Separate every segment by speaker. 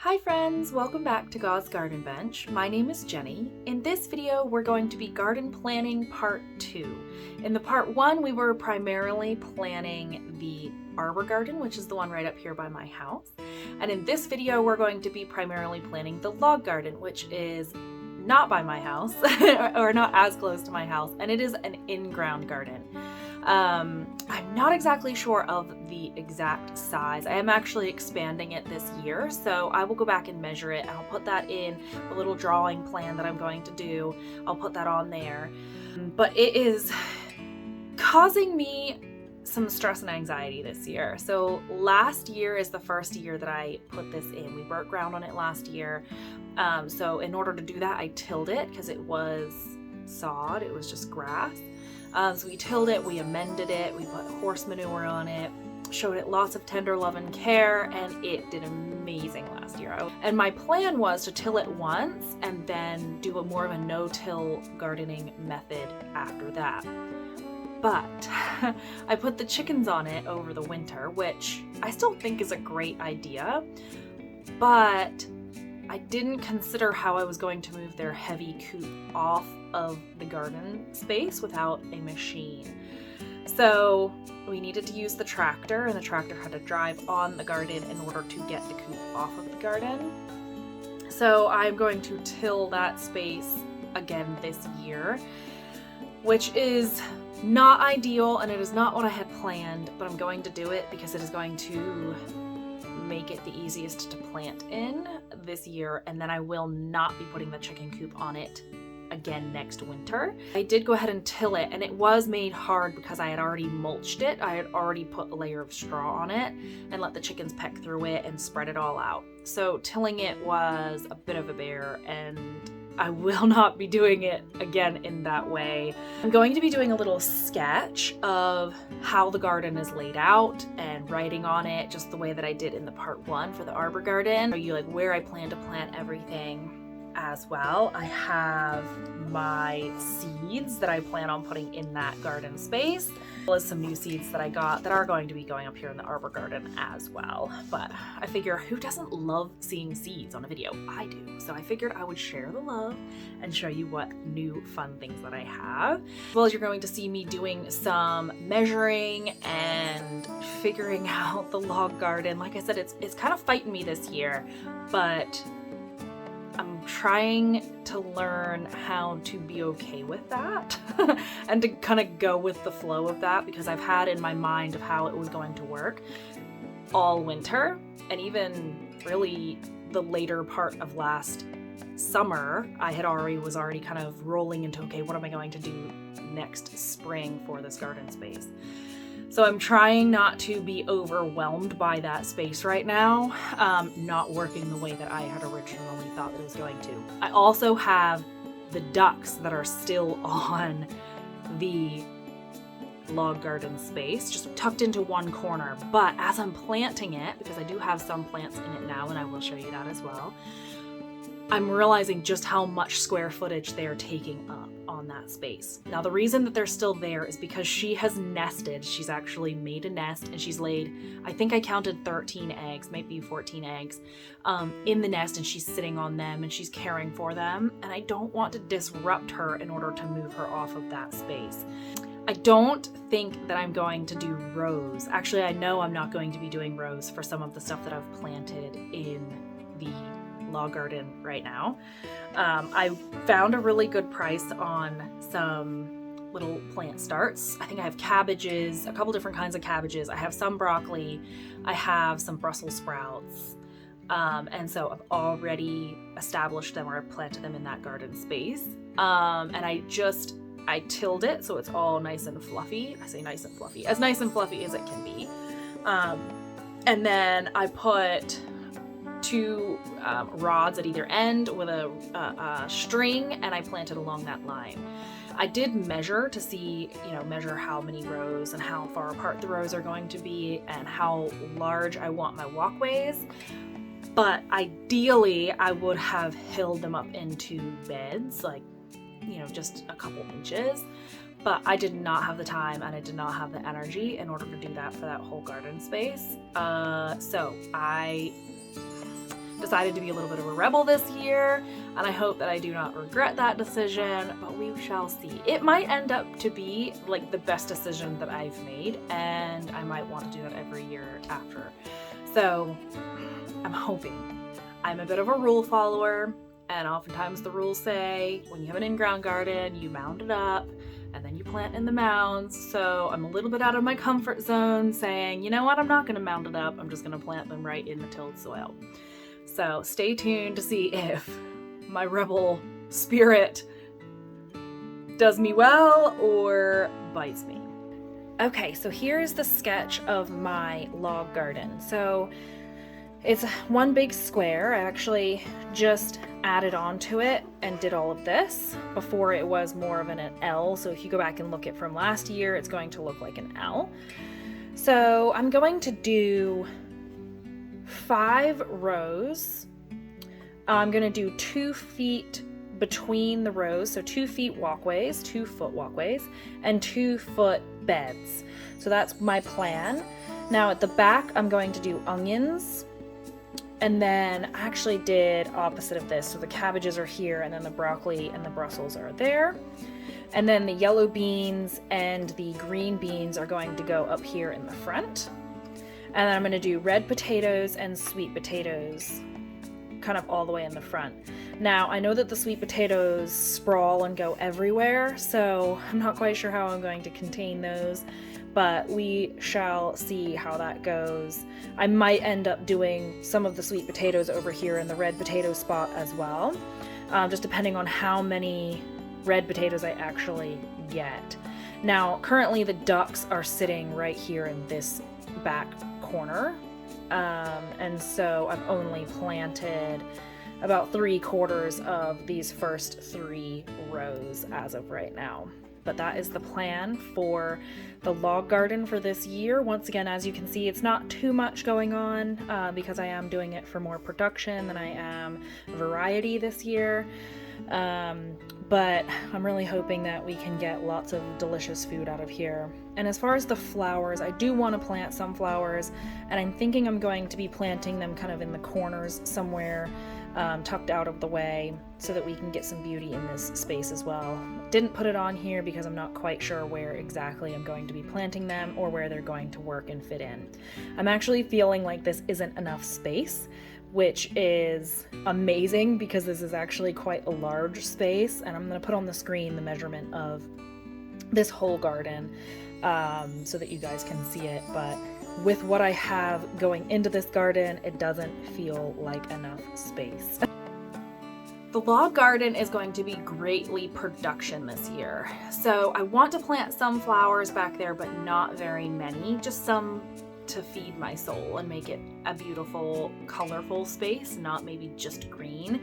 Speaker 1: Hi friends, welcome back to God's Garden Bench. My name is Jenny. In this video, we're going to be garden planning part 2. In the part 1, we were primarily planning the arbor garden, which is the one right up here by my house. And in this video, we're going to be primarily planning the log garden, which is not by my house or not as close to my house, and it is an in-ground garden. I'm not exactly sure of the exact size. I am actually expanding it this year, so I will go back and measure it, and I'll put that in the little drawing plan that I'm going to do. I'll put that on there. But it is causing me some stress and anxiety this year. So last year is the first year that I put this in. We broke ground on it last year. So in order to do that, I tilled it because it was sod. It was just grass. So we tilled it, we amended it, we put horse manure on it, showed it lots of tender love and care, and it did amazing last year. And my plan was to till it once and then do more of a no-till gardening method after that. But I put the chickens on it over the winter, which I still think is a great idea, but I didn't consider how I was going to move their heavy coop off of the garden space without a machine. So we needed to use the tractor, and the tractor had to drive on the garden in order to get the coop off of the garden. So I'm going to till that space again this year, which is not ideal and it is not what I had planned, but I'm going to do it because it is going to make it the easiest to plant in this year, and then I will not be putting the chicken coop on it again next winter. I did go ahead and till it, and it was made hard because I had already mulched it. I had already put a layer of straw on it and let the chickens peck through it and spread it all out. So tilling it was a bit of a bear, and I will not be doing it again in that way. I'm going to be doing a little sketch of how the garden is laid out and writing on it just the way that I did in the part 1 for the arbor garden. Show you like where I plan to plant everything as well. I have my seeds that I plan on putting in that garden space, as well as some new seeds that I got that are going to be going up here in the arbor garden as well. But I figure, who doesn't love seeing seeds on a video? I do. So I figured I would share the love and show you what new fun things that I have. As well as you're going to see me doing some measuring and figuring out the log garden. Like I said, it's kind of fighting me this year, but I'm trying to learn how to be okay with that and to kind of go with the flow of that, because I've had in my mind of how it was going to work all winter, and even really the later part of last summer, I was already kind of rolling into, okay, what am I going to do next spring for this garden space? So I'm trying not to be overwhelmed by that space right now, not working the way that I had originally thought that it was going to. I also have the ducks that are still on the log garden space, just tucked into one corner. But as I'm planting it, because I do have some plants in it now, and I will show you that as well, I'm realizing just how much square footage they're taking up on that space. Now, the reason that they're still there is because she has nested. She's actually made a nest, and she's laid, I think I counted 13 eggs, maybe 14 eggs, in the nest, and she's sitting on them and she's caring for them. And I don't want to disrupt her in order to move her off of that space. I don't think that I'm going to do rows. Actually, I know I'm not going to be doing rows for some of the stuff that I've planted in the log garden right now. I found a really good price on some little plant starts. I think I have cabbages, a couple different kinds of cabbages. I have some broccoli. I have some Brussels sprouts. And so I've already established them, or I've planted them in that garden space. And I tilled it so it's all nice and fluffy. I say nice and fluffy, as nice and fluffy as it can be. And then I put 2 rods at either end with a string, and I planted along that line. I did measure to see, measure how many rows and how far apart the rows are going to be and how large I want my walkways. But ideally, I would have hilled them up into beds, like, just a couple inches. But I did not have the time and I did not have the energy in order to do that for that whole garden space. So I decided to be a little bit of a rebel this year, and I hope that I do not regret that decision, but we shall see. It might end up to be like the best decision that I've made, and I might want to do that every year after. So I'm hoping. I'm a bit of a rule follower, and oftentimes the rules say when you have an in-ground garden, you mound it up and then you plant in the mounds. So I'm a little bit out of my comfort zone saying, you know what, I'm not going to mound it up. I'm just going to plant them right in the tilled soil. So stay tuned to see if my rebel spirit does me well or bites me. Okay, so here's the sketch of my log garden. So it's one big square. I actually just added onto it and did all of this. Before it was more of an L, so if you go back and look at from last year, it's going to look like an L. So I'm going to do 5 rows. I'm going to do 2 feet between the rows, so 2 feet walkways, 2 foot walkways, and 2 foot beds. So that's my plan. Now at the back, I'm going to do onions. And then I actually did opposite of this. So the cabbages are here, and then the broccoli and the Brussels are there. And then the yellow beans and the green beans are going to go up here in the front. And then I'm going to do red potatoes and sweet potatoes kind of all the way in the front. Now, I know that the sweet potatoes sprawl and go everywhere, so I'm not quite sure how I'm going to contain those, but we shall see how that goes. I might end up doing some of the sweet potatoes over here in the red potato spot as well, just depending on how many red potatoes I actually get. Now, currently the ducks are sitting right here in this back corner, and so I've only planted about 3/4 of these first 3 rows as of right now. But that is the plan for the log garden for this year. Once again, as you can see, it's not too much going on because I am doing it for more production than I am variety this year. But I'm really hoping that we can get lots of delicious food out of here. And as far as the flowers, I do want to plant some flowers, and I'm thinking I'm going to be planting them kind of in the corners somewhere, tucked out of the way, so that we can get some beauty in this space as well. Didn't put it on here because I'm not quite sure where exactly I'm going to be planting them or where they're going to work and fit in. I'm actually feeling like this isn't enough space, which is amazing because this is actually quite a large space, and I'm going to put on the screen the measurement of this whole garden so that you guys can see it. But with what I have going into this garden, it doesn't feel like enough space. The log garden is going to be greatly production this year. So I want to plant some flowers back there, but not very many, just some to feed my soul and make it a beautiful, colorful space, not maybe just green.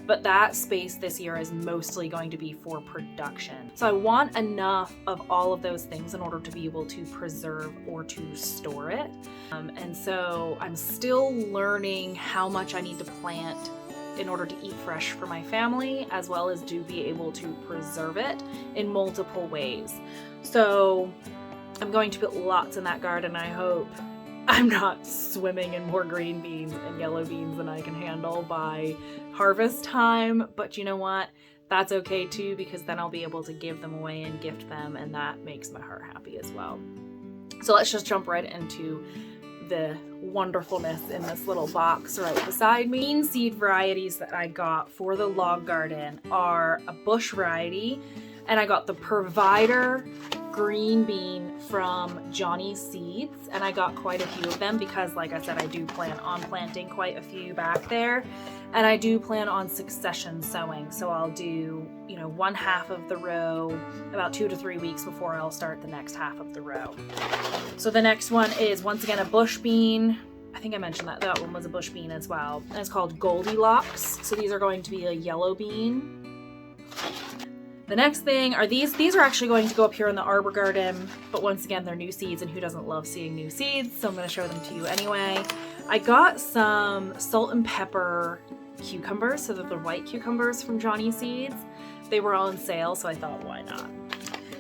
Speaker 1: But that space this year is mostly going to be for production. So I want enough of all of those things in order to be able to preserve or to store it. And so I'm still learning how much I need to plant in order to eat fresh for my family, as well as to be able to preserve it in multiple ways. So I'm going to put lots in that garden. I hope I'm not swimming in more green beans and yellow beans than I can handle by harvest time, but you know what? That's okay too, because then I'll be able to give them away and gift them, and that makes my heart happy as well. So let's just jump right into the wonderfulness in this little box right beside me. Bean seed varieties that I got for the log garden are a bush variety, and I got the Provider green bean from Johnny's Seeds, and I got quite a few of them because, like I said, I do plan on planting quite a few back there, and I do plan on succession sowing. So I'll do, one half of the row about 2 to 3 weeks before I'll start the next half of the row. So the next one is once again a bush bean. I think I mentioned that one was a bush bean as well, and it's called Goldilocks. So these are going to be a yellow bean. The next thing are these. These are actually going to go up here in the arbor garden, but once again, they're new seeds, and who doesn't love seeing new seeds? So I'm going to show them to you anyway. I got some salt and pepper cucumbers, so they're the white cucumbers from Johnny Seeds. They were on sale, so I thought, why not?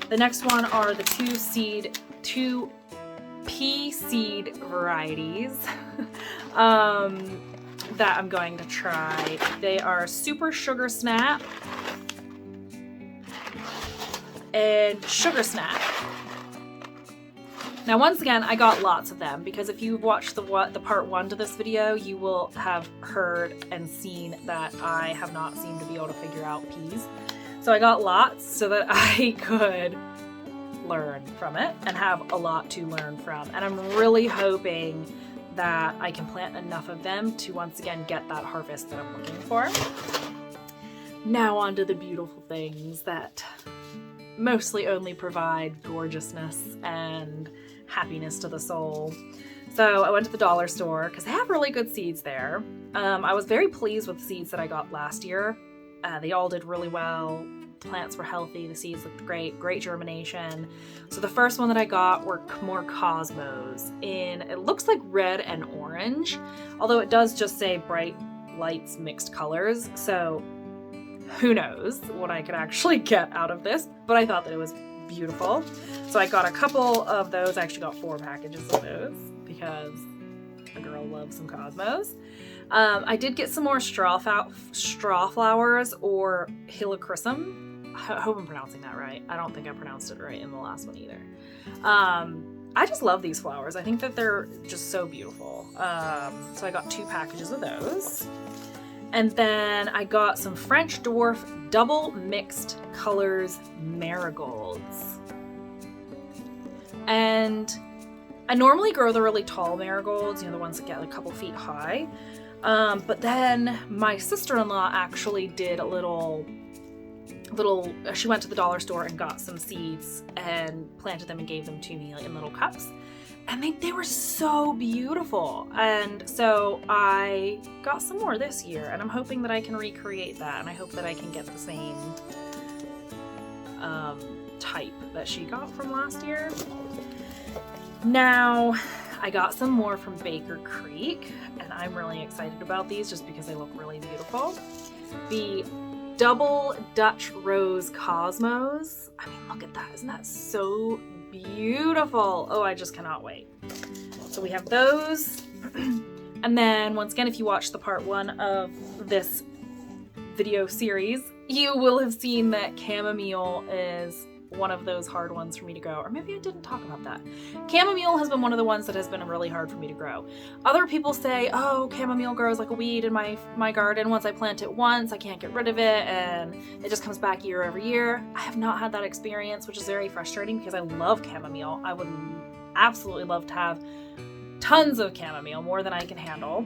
Speaker 1: The next one are the two pea seed varieties. that I'm going to try. They are Super Sugar Snap and Sugar Snap. Now, once again, I got lots of them because if you've watched the part 1 to this video, you will have heard and seen that I have not seemed to be able to figure out peas. So I got lots so that I could learn from it and have a lot to learn from. And I'm really hoping that I can plant enough of them to once again get that harvest that I'm looking for. Now on to the beautiful things that mostly only provide gorgeousness and happiness to the soul. So I went to the dollar store because they have really good seeds there. I was very pleased with the seeds that I got last year. They all did really well. Plants were healthy, the seeds looked great germination. So the first one that I got were more Cosmos in, it looks like red and orange, although it does just say bright lights mixed colors, so who knows what I could actually get out of this, but I thought that it was beautiful. So I got a couple of those. I actually got 4 packages of those because a girl loves some Cosmos. I did get some more straw flowers or Helichrysum. I hope I'm pronouncing that right. I don't think I pronounced it right in the last one either. I just love these flowers. I think that they're just so beautiful. So I got 2 packages of those. And then I got some French Dwarf double mixed colors marigolds. And I normally grow the really tall marigolds, you know, the ones that get like a couple feet high. But then my sister-in-law actually did a little, she went to the dollar store and got some seeds and planted them and gave them to me in little cups. And they were so beautiful. And so I got some more this year and I'm hoping that I can recreate that. And I hope that I can get the same type that she got from last year. Now, I got some more from Baker Creek and I'm really excited about these just because they look really beautiful. The double Dutch Rose Cosmos. I mean, look at that. Isn't that so beautiful? Oh, I just cannot wait. So we have those. And then once again, if you watch the part 1 of this video series, you will have seen that chamomile is one of those hard ones for me to grow. Or maybe I didn't talk about that. Chamomile has been one of the ones that has been really hard for me to grow. Other people say, oh, chamomile grows like a weed in my garden. Once I plant it once, I can't get rid of it and it just comes back year over year. I have not had that experience, which is very frustrating because I love chamomile. I would absolutely love to have tons of chamomile, more than I can handle.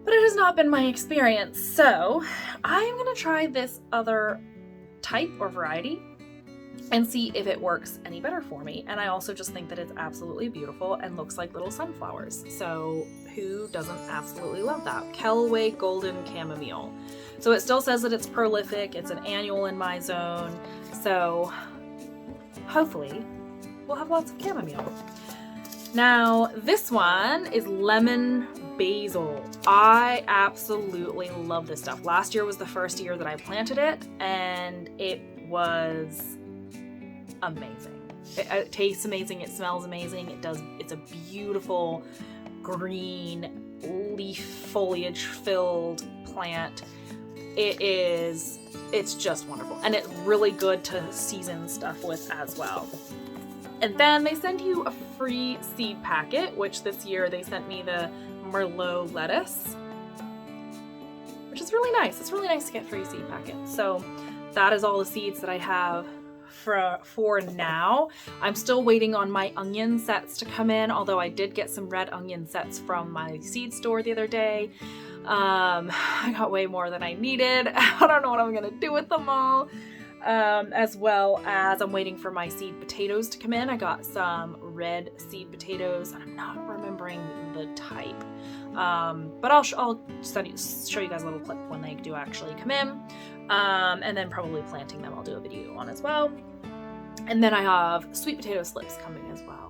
Speaker 1: But it has not been my experience. So I'm gonna try this other type or variety and see if it works any better for me. And I also just think that it's absolutely beautiful and looks like little sunflowers. So who doesn't absolutely love that? Kelway Golden Chamomile. So it still says that it's prolific, it's an annual in my zone. So hopefully we'll have lots of chamomile. Now this one is Lemon Basil. I absolutely love this stuff. Last year was the first year that I planted it and it was amazing. It tastes amazing, it smells amazing, it's a beautiful green leaf foliage filled plant. It's just wonderful and it's really good to season stuff with as well. And then they send you a free seed packet, which this year they sent me the Merlot lettuce, which is really nice. It's really nice to get free seed packets. So that is all the seeds that I have for now. I'm still waiting on my onion sets to come in, although I did get some red onion sets from my seed store the other day. I got way more than I needed. I don't know what I'm gonna do with them all. As well as I'm waiting for my seed potatoes to come in. I got some red seed potatoes and I'm not remembering the type. But I'll show you guys a little clip when they do actually come in. And then probably planting them I'll do a video on as well. And then I have sweet potato slips coming as well.